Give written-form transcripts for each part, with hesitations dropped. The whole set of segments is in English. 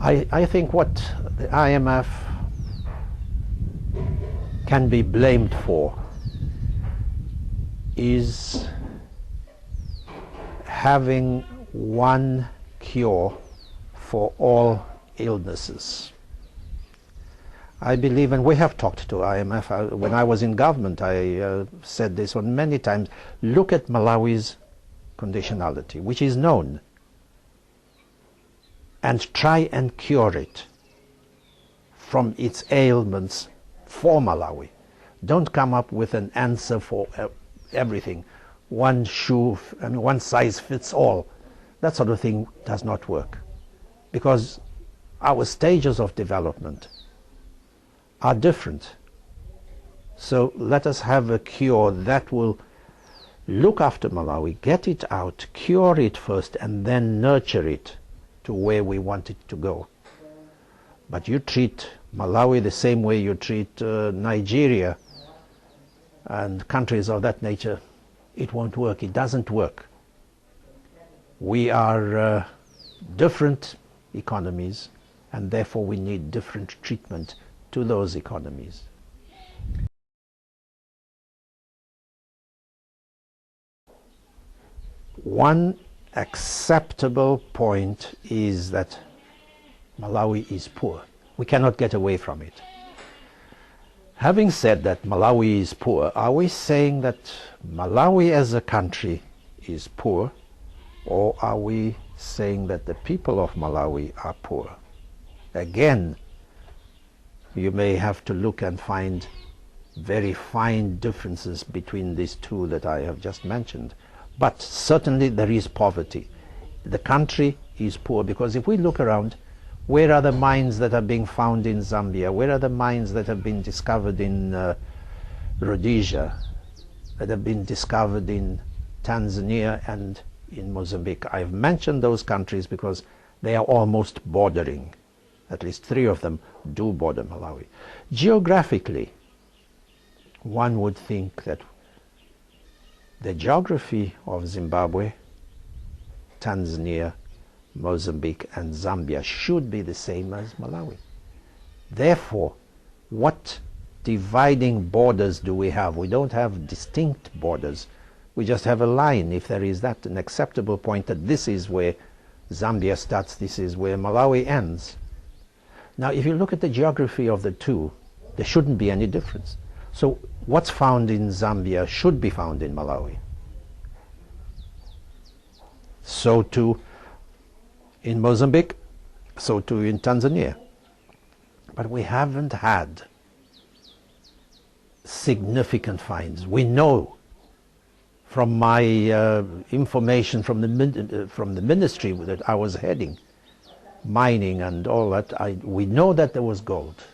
I think what the IMF can be blamed for is having one cure for all illnesses. I believe, and we have talked to IMF, when I was in government I said this on many times, look at Malawi's conditionality, which is known, and try and cure it from its ailments for Malawi. Don't come up with an answer for everything. One size fits all. That sort of thing does not work, because our stages of development are different. So let us have a cure that will look after Malawi, get it out, cure it first, and then nurture it to where we want it to go. But you treat Malawi the same way you treat Nigeria and countries of that nature, it won't work. It doesn't work. We are different economies, and therefore we need different treatment to those economies. One acceptable point is that Malawi is poor. We cannot get away from it. Having said that Malawi is poor, are we saying that Malawi as a country is poor, or are we saying that the people of Malawi are poor? Again, you may have to look and find very fine differences between these two that I have just mentioned. But certainly there is poverty. The country is poor, because if we look around, where are the mines that are being found in Zambia? Where are the mines that have been discovered in Rhodesia, that have been discovered in Tanzania and in Mozambique? I've mentioned those countries because they are almost bordering. At least 3 of them do border Malawi. Geographically, one would think that the geography of Zimbabwe, Tanzania, Mozambique and Zambia should be the same as Malawi. Therefore, what dividing borders do we have? We don't have distinct borders. We just have a line, if there is that, an acceptable point that this is where Zambia starts, this is where Malawi ends. Now, if you look at the geography of the two, there shouldn't be any difference. So what's found in Zambia should be found in Malawi. So too in Mozambique, so too in Tanzania. But we haven't had significant finds. We know from my information from the ministry that I was heading, mining and all that, we know that there was gold.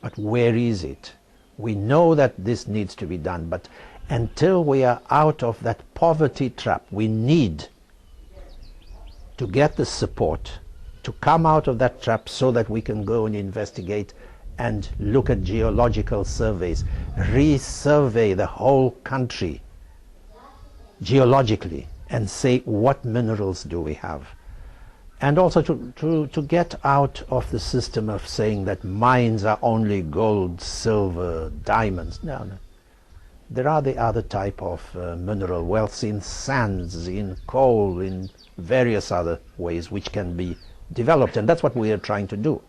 But where is it? We know that this needs to be done, but until we are out of that poverty trap, we need to get the support to come out of that trap so that we can go and investigate and look at geological surveys, resurvey the whole country geologically and say what minerals do we have. And also to get out of the system of saying that mines are only gold, silver, diamonds. No. There are the other type of mineral wealths in sands, in coal, in various other ways which can be developed, and that's what we are trying to do.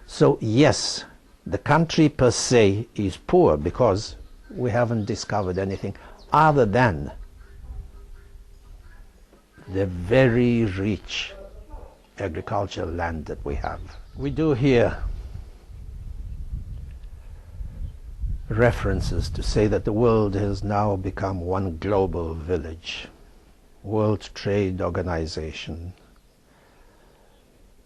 So yes, the country per se is poor because we haven't discovered anything other than the very rich agricultural land that we have. We do hear references to say that the world has now become one global village. World Trade Organization,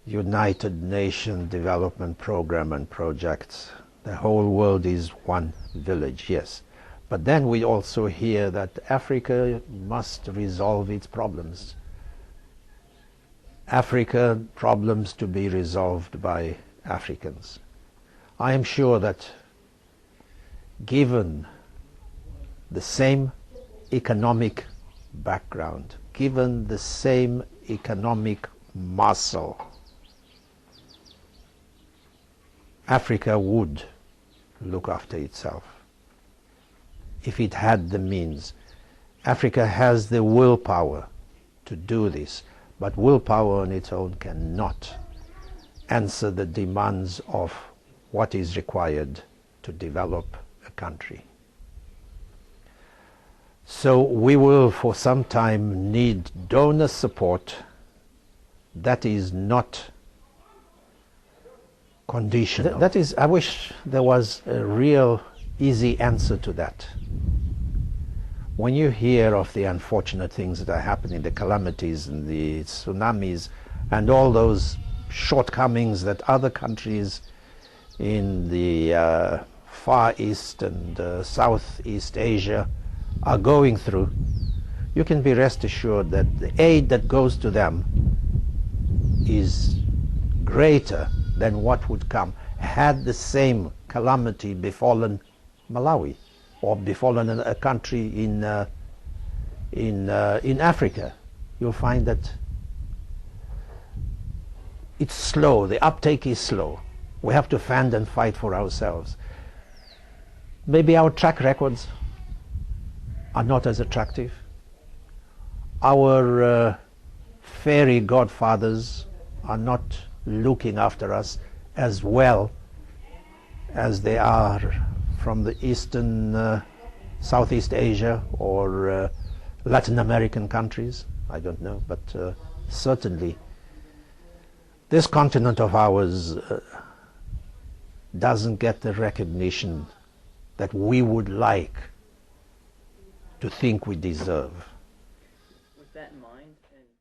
United Nations Development Program and projects. The whole world is one village, yes. But then we also hear that Africa must resolve its problems. Africa problems to be resolved by Africans. I am sure that given the same economic background, given the same economic muscle Africa would look after itself if it had the means. Africa has the willpower to do this, but willpower on its own cannot answer the demands of what is required to develop a country. So we will for some time need donor support that is not conditional. That is, I wish there was a real easy answer to that. When you hear of the unfortunate things that are happening, the calamities and the tsunamis and all those shortcomings that other countries in the Far East and Southeast Asia are going through, you can be rest assured that the aid that goes to them is greater than what would come had the same calamity befallen Malawi or befallen a country in Africa. You'll find that it's slow, the uptake is slow. We have to fend and fight for ourselves. Maybe our track records are not as attractive. Our fairy godfathers are not looking after us as well as they are from the Eastern, Southeast Asia or Latin American countries. I don't know, but certainly this continent of ours doesn't get the recognition that we would like to think we deserve. With that in mind,